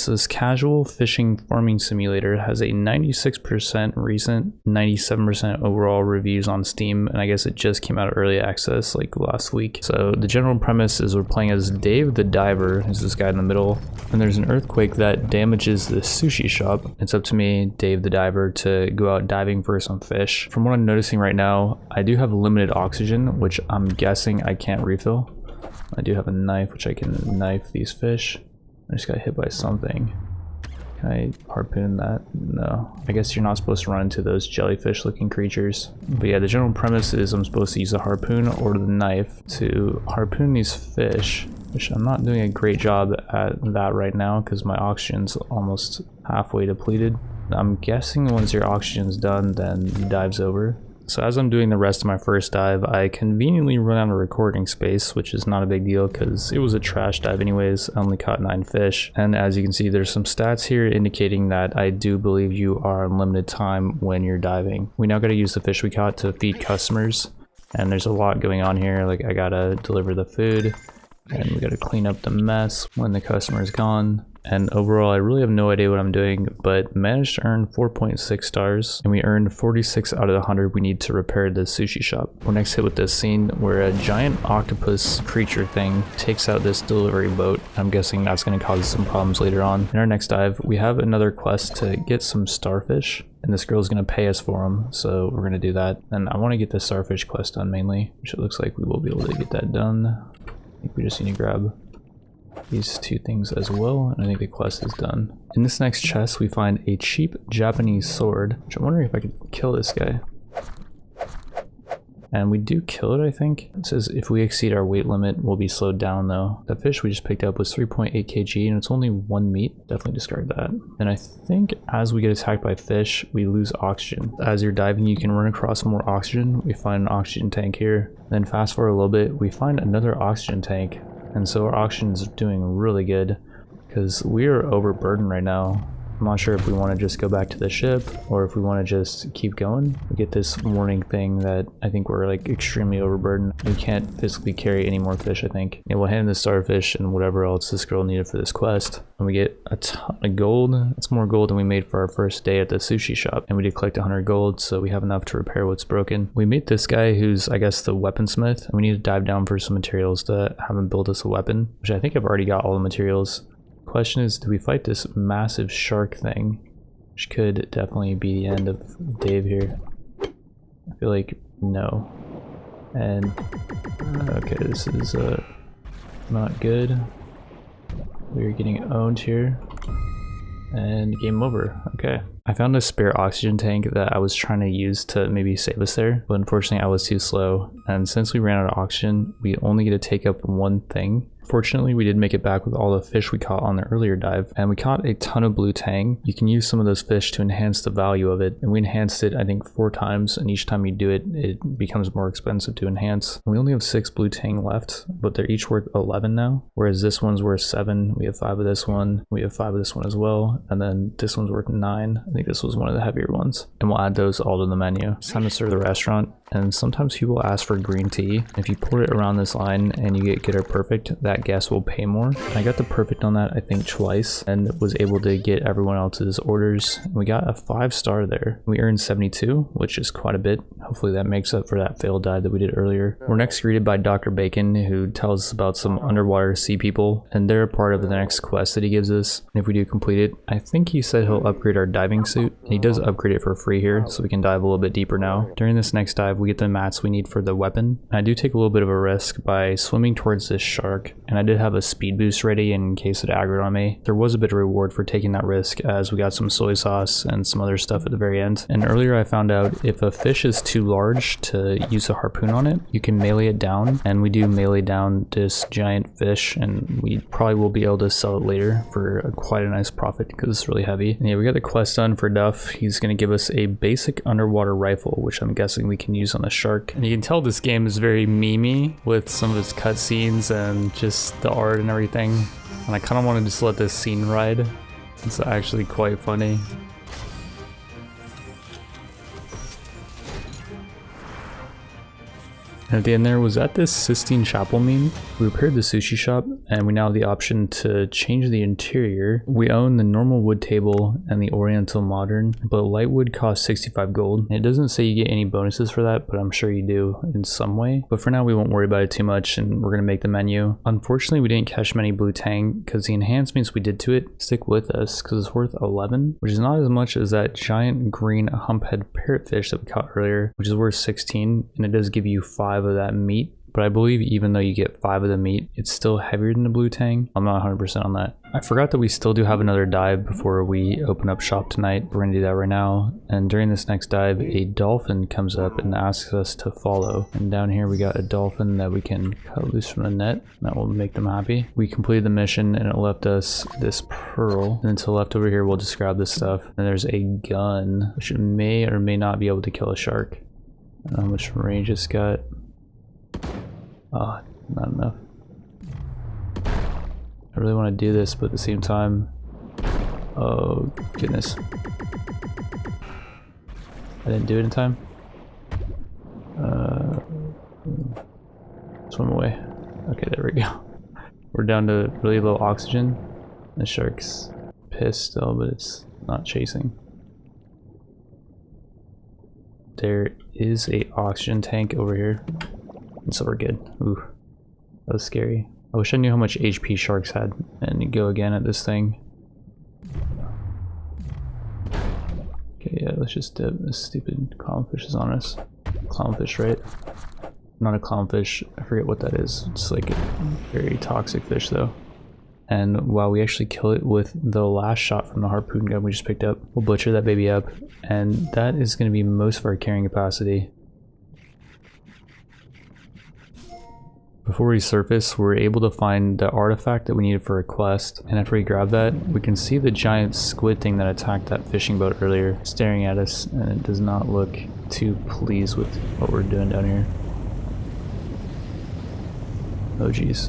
So this casual fishing farming simulator has a 96% recent, 97% overall reviews on Steam, and I guess it just came out of early access like last week. So the general premise is we're playing as Dave the Diver, who's this guy in the middle, and there's an earthquake that damages the sushi shop. It's up to me, Dave the Diver, to go out diving for some fish. From what I'm noticing right now, I do have limited oxygen, which I'm guessing I can't refill. I do have a knife, which I can knife these fish. I just got hit by something. Can I harpoon that? No. I guess you're not supposed to run into those jellyfish looking creatures. But yeah, the general premise is I'm supposed to use a harpoon or the knife to harpoon these fish, which I'm not doing a great job at that right now because my oxygen's almost halfway depleted. I'm guessing once your oxygen's done, then the dive's over. So as I'm doing the rest of my first dive, I conveniently run out of recording space, which is not a big deal because it was a trash dive anyways. I only caught 9 fish. And as you can see, there's some stats here indicating that I do believe you are on limited time when you're diving. We now got to use the fish we caught to feed customers. And there's a lot going on here. Like I gotta deliver the food and we gotta clean up the mess when the customer's gone. And overall, I really have no idea what I'm doing, but managed to earn 4.6 stars, and we earned 46 out of the 100 we need to repair the sushi shop. We're next hit with this scene where a giant octopus creature thing takes out this delivery boat. I'm guessing that's going to cause some problems later on. In our next dive, we have another quest to get some starfish, and this girl's going to pay us for them, so we're going to do that. And I want to get the starfish quest done mainly, which it looks like we will be able to get that done. I think we just need to grab these 2 things as well, and I think the quest is done. In this next chest, we find a cheap Japanese sword, which I'm wondering if I could kill this guy. And we do kill it, I think. It says if we exceed our weight limit, we'll be slowed down though. The fish we just picked up was 3.8 kg and it's only 1 meat. Definitely discard that. And I think as we get attacked by fish, we lose oxygen. As you're diving, you can run across more oxygen. We find an oxygen tank here. Then fast forward a little bit, we find another oxygen tank. And so our oxygen is doing really good because we are overburdened right now. I'm not sure if we want to just go back to the ship or if we want to just keep going. We get this warning thing that I think we're like extremely overburdened. We can't physically carry any more fish, I think. Yeah, we'll hand the starfish and whatever else this girl needed for this quest. And we get a ton of gold. It's more gold than we made for our first day at the sushi shop. And we did collect 100 gold, so we have enough to repair what's broken. We meet this guy who's, I guess, the weaponsmith. And we need to dive down for some materials to have him build us a weapon, which I think I've already got all the materials. Question is, do we fight this massive shark thing, which could definitely be the end of Dave here? I feel like no. And okay, this is not good. We're getting owned here and game over. Okay, I found a spare oxygen tank that I was trying to use to maybe save us there, but unfortunately I was too slow, and since we ran out of oxygen, we only get to take up 1 thing. Fortunately, we did make it back with all the fish we caught on the earlier dive, and we caught a ton of blue tang. You can use some of those fish to enhance the value of it, and we enhanced it I think 4 times, and each time you do it, it becomes more expensive to enhance. And we only have 6 blue tang left, but they're each worth 11 now, whereas this one's worth 7. We have 5 of this one, we have 5 of this one as well, and then this one's worth 9. I think this was one of the heavier ones, and we'll add those all to the menu. It's time to serve the restaurant, and sometimes people ask for green tea. If you pour it around this line and you get good or perfect, that guest will pay more. I got the perfect on that I think twice and was able to get everyone else's orders. We got a 5-star there. We earned 72, which is quite a bit. Hopefully that makes up for that failed dive that we did earlier. We're next greeted by Dr. Bacon, who tells us about some underwater sea people, and they're a part of the next quest that he gives us. And if we do complete it, I think he said he'll upgrade our diving suit, and he does upgrade it for free here, so we can dive a little bit deeper now. During this next dive, we get the mats we need for the weapon. And I do take a little bit of a risk by swimming towards this shark, and I did have a speed boost ready in case it aggroed on me. There was a bit of reward for taking that risk as we got some soy sauce and some other stuff at the very end. And earlier I found out if a fish is too large to use a harpoon on it, you can melee it down, and we do melee down this giant fish, and we probably will be able to sell it later for quite a nice profit because it's really heavy. And yeah, we got the quest done for Duff. He's going to give us a basic underwater rifle, which I'm guessing we can use on a shark. And you can tell this game is very memey with some of its cutscenes and just the art and everything, and I kind of want to just let this scene ride. It's actually quite funny. And at the end there, was at this Sistine Chapel meme. We repaired the sushi shop and we now have the option to change the interior. We own the normal wood table and the Oriental Modern, but light wood costs 65 gold. It doesn't say you get any bonuses for that, but I'm sure you do in some way. But for now, we won't worry about it too much and we're gonna make the menu. Unfortunately, we didn't catch many blue tang because the enhancements we did to it stick with us because it's worth 11, which is not as much as that giant green humphead parrotfish that we caught earlier, which is worth 16, and it does give you 5 of that meat. But I believe even though you get 5 of the meat, it's still heavier than the blue tang. I'm not 100% on that. I forgot that we still do have another dive before we open up shop tonight. We're gonna do that right now. And during this next dive, a dolphin comes up and asks us to follow. And down here we got a dolphin that we can cut loose from the net. That will make them happy. We completed the mission and it left us this pearl. And to the left over here, we'll just grab this stuff. And there's a gun, which may or may not be able to kill a shark. I don't know how much range it's got. Not enough. I really want to do this, but at the same time, oh goodness, I didn't do it in time. Swim away. Okay, there we go. We're down to really low oxygen. The shark's pissed still, but it's not chasing. There is a oxygen tank over here. And so we're good. Ooh, that was scary. I wish I knew how much HP sharks had. And go again at this thing. Okay, yeah, let's just dip. This stupid clownfish is on us. Clownfish, right? Not a clownfish. I forget what that is. It's like a very toxic fish though. And while we actually kill it with the last shot from the harpoon gun we just picked up, we'll butcher that baby up. And that is going to be most of our carrying capacity. Before we surface, we're able to find the artifact that we needed for a quest, and after we grab that, we can see the giant squid thing that attacked that fishing boat earlier staring at us, and it does not look too pleased with what we're doing down here. Oh geez.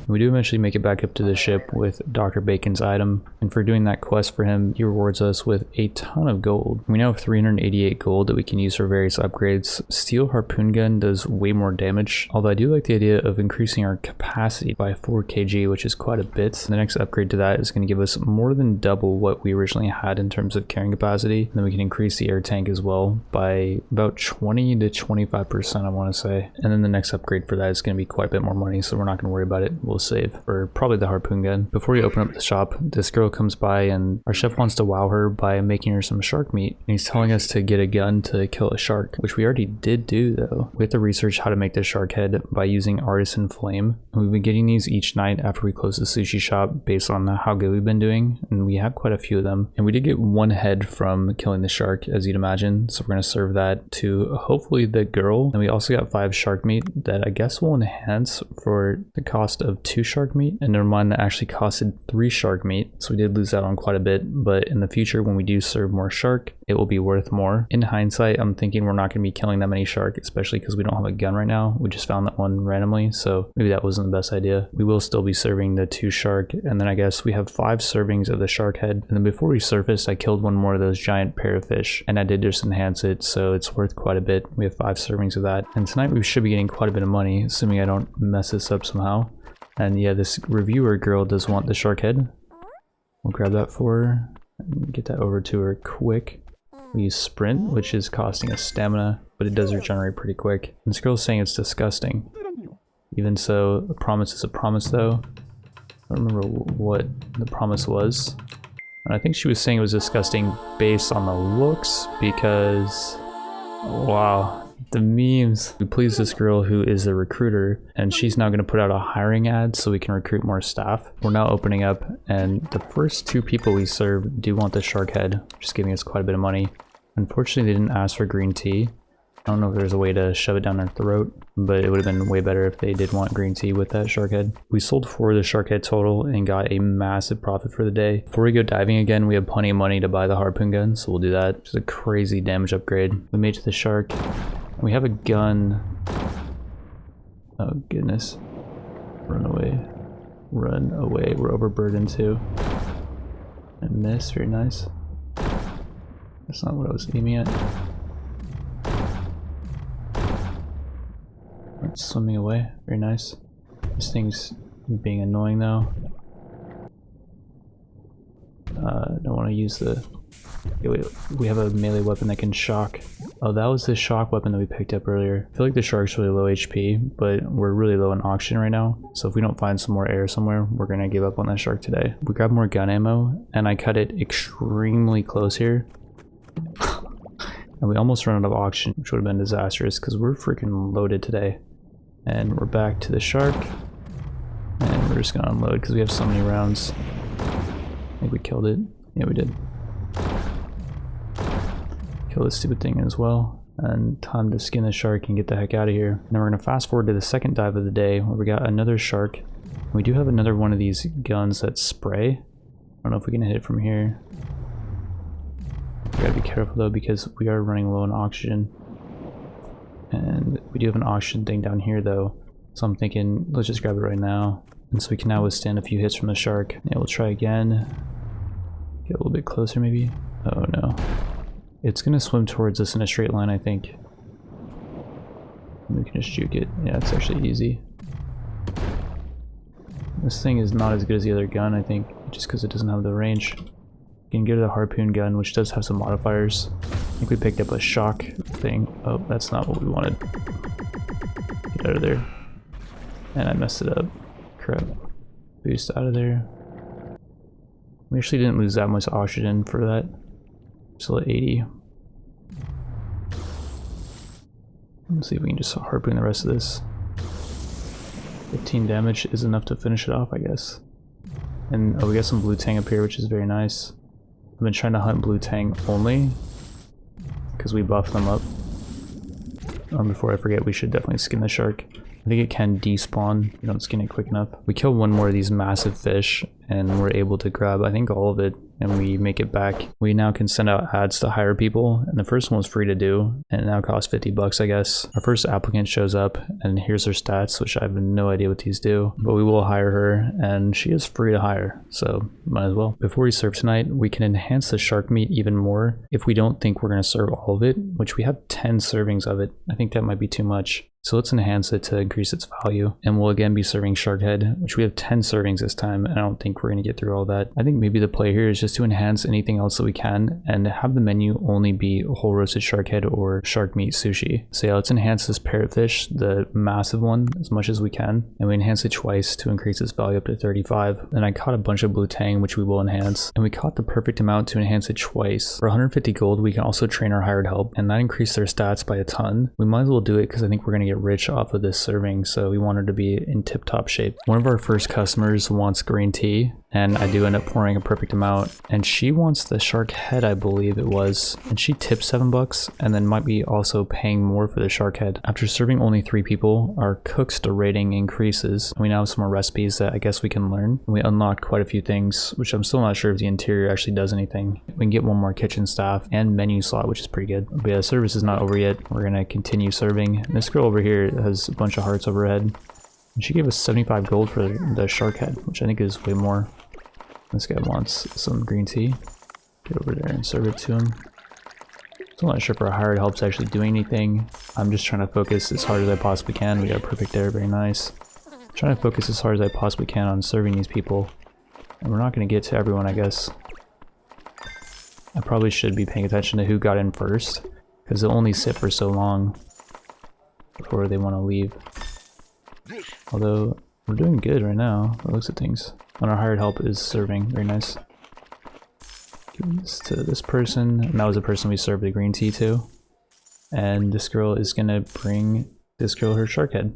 We do eventually make it back up to the ship with Dr. Bacon's item, and for doing that quest for him, he rewards us with a ton of gold. We now have 388 gold that we can use for various upgrades. Steel harpoon gun does way more damage, although I do like the idea of increasing our capacity by 4 kg, which is quite a bit. The next upgrade to that is going to give us more than double what we originally had in terms of carrying capacity. And then we can increase the air tank as well by about 20 to 25%, I want to say. And then the next upgrade for that is going to be quite a bit more money, so we're not going to worry about it. We'll save for probably the harpoon gun. Before we open up the shop, this girl comes by and our chef wants to wow her by making her some shark meat. And he's telling us to get a gun to kill a shark, which we already did do though. We have to research how to make the shark head by using artisan flame. And we've been getting these each night after we close the sushi shop based on how good we've been doing, and we have quite a few of them. And we did get one head from killing the shark, as you'd imagine, so we're going to serve that to hopefully the girl. And we also got 5 shark meat that I guess will enhance for the cost of 2 shark meat, and never mind, that actually costed 3 shark meat, so we did lose out on quite a bit. But in the future, when we do serve more shark, it will be worth more. In hindsight, I'm thinking we're not going to be killing that many shark, especially because we don't have a gun right now. We just found that one randomly, so maybe that wasn't the best idea. We will still be serving the 2 shark, and then I guess we have 5 servings of the shark head. And then before we surfaced, I killed one more of those giant parrotfish, and I did just enhance it, so it's worth quite a bit. We have 5 servings of that, and tonight we should be getting quite a bit of money, assuming I don't mess this up somehow. And yeah, this reviewer girl does want the shark head. We'll grab that for her and get that over to her quick. We use sprint, which is costing us stamina, but it does regenerate pretty quick. And this girl's saying it's disgusting. Even so, a promise is a promise though. I don't remember what the promise was. And I think she was saying it was disgusting based on the looks because, wow. The memes. We pleased this girl who is a recruiter, and she's now going to put out a hiring ad so we can recruit more staff. We're now opening up, and the first 2 people we serve do want the shark head, which is giving us quite a bit of money. Unfortunately, they didn't ask for green tea. I don't know if there's a way to shove it down their throat, but it would have been way better if they did want green tea with that shark head. We sold 4 of the shark head total and got a massive profit for the day. Before we go diving again, we have plenty of money to buy the harpoon gun, so we'll do that. It's a crazy damage upgrade. We made it to the shark. We have a gun. Oh goodness. Run away. Run away. We're overburdened too. And miss. Very nice. That's not what I was aiming at. It's swimming away. Very nice. This thing's being annoying though. Don't want to use the... we have a melee weapon that can shock. Oh, that was the shock weapon that we picked up earlier. I feel like the shark's really low HP, but we're really low in oxygen right now. So if we don't find some more air somewhere, we're gonna give up on that shark today. We grabbed more gun ammo, and I cut it extremely close here. And we almost ran out of oxygen, which would have been disastrous because we're freaking loaded today. And we're back to the shark. And we're just gonna unload because we have so many rounds. I think we killed it. Yeah, we did. Kill this stupid thing as well. And time to skin the shark and get the heck out of here. Now we're gonna fast forward to the second dive of the day where we got another shark. We do have another one of these guns that spray. I don't know if we can hit it from here. We gotta be careful though because we are running low on oxygen. And we do have an oxygen thing down here though. So I'm thinking, let's just grab it right now. And so we can now withstand a few hits from the shark. Yeah, we'll try again. Get a little bit closer maybe. Oh no. It's gonna swim towards us in a straight line, I think. And we can just juke it. Yeah, it's actually easy. This thing is not as good as the other gun, I think, just because it doesn't have the range. You can go to the harpoon gun, which does have some modifiers. I think we picked up a shock thing. Oh, that's not what we wanted. Get out of there. And I messed it up. Crap. Boost out of there. We actually didn't lose that much oxygen for that. Still at 80. Let's see if we can just harpoon the rest of this. 15 damage is enough to finish it off, I guess. And oh, we got some blue tang up here, which is very nice. I've been trying to hunt blue tang only because we buffed them up. Before I forget, we should definitely skin the shark. I think it can despawn if you don't skin it quick enough. We killed one more of these massive fish and we're able to grab, I think, all of it, and we make it back. We now can send out ads to hire people, and the first one was free to do, and it now costs 50 bucks, I guess. Our first applicant shows up, and here's her stats, which I have no idea what these do, but we will hire her, and she is free to hire, so might as well. Before we serve tonight, we can enhance the shark meat even more if we don't think we're going to serve all of it, which we have 10 servings of it. I think that might be too much. So let's enhance it to increase its value, and we'll again be serving shark head, which we have 10 servings this time, and I don't think we're going to get through all that. I think maybe the play here is just to enhance anything else that we can and have the menu only be whole roasted shark head or shark meat sushi. So yeah, let's enhance this parrotfish, the massive one, as much as we can, and we enhance it twice to increase its value up to 35. Then I caught a bunch of blue tang, which we will enhance, and we caught the perfect amount to enhance it twice. For 150 gold, we can also train our hired help, and that increased their stats by a ton. We might as well do it because I think we're going to get rich off of this serving, so we want her to be in tip-top shape. One of our first customers wants green tea, and I do end up pouring a perfect amount, and she wants the shark head, I believe it was, and she tipped 7 bucks and then might be also paying more for the shark head. After serving only 3 people, our cook's rating increases, and we now have some more recipes that I guess we can learn. We unlocked quite a few things, which I'm still not sure if the interior actually does anything. We can get one more kitchen staff and menu slot, which is pretty good. But yeah, service is not over yet. We're gonna continue serving. And this girl over here has a bunch of hearts over her head, and she gave us 75 gold for the shark head, which I think is way more. This guy wants some green tea. Get over there and serve it to him. Still not sure if our hired help's actually doing anything. I'm just trying to focus as hard as I possibly can. We got perfect there, very nice. Trying to focus as hard as I possibly can on serving these people. And we're not going to get to everyone, I guess. I probably should be paying attention to who got in first, because they'll only sit for so long before they want to leave. Although, we're doing good right now, by the looks of things. And our hired help is serving, very nice. Give this to this person, and that was the person we served the green tea to. And this girl is gonna bring this girl her shark head.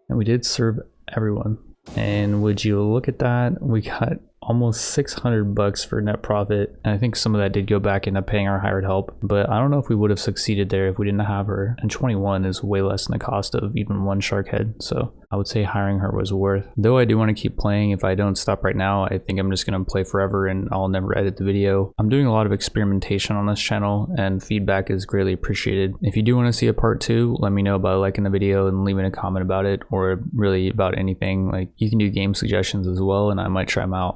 And we did serve everyone. And would you look at that, we got almost 600 bucks for net profit, and I think some of that did go back into paying our hired help, but I don't know if we would have succeeded there if we didn't have her, and 21 is way less than the cost of even one shark head, so I would say hiring her was worth. Though I do want to keep playing. If I don't stop right now, I think I'm just going to play forever and I'll never edit the video. I'm doing a lot of experimentation on this channel, and feedback is greatly appreciated. If you do want to see a part 2, let me know by liking the video and leaving a comment about it, or really about anything. Like, you can do game suggestions as well, and I might try them out.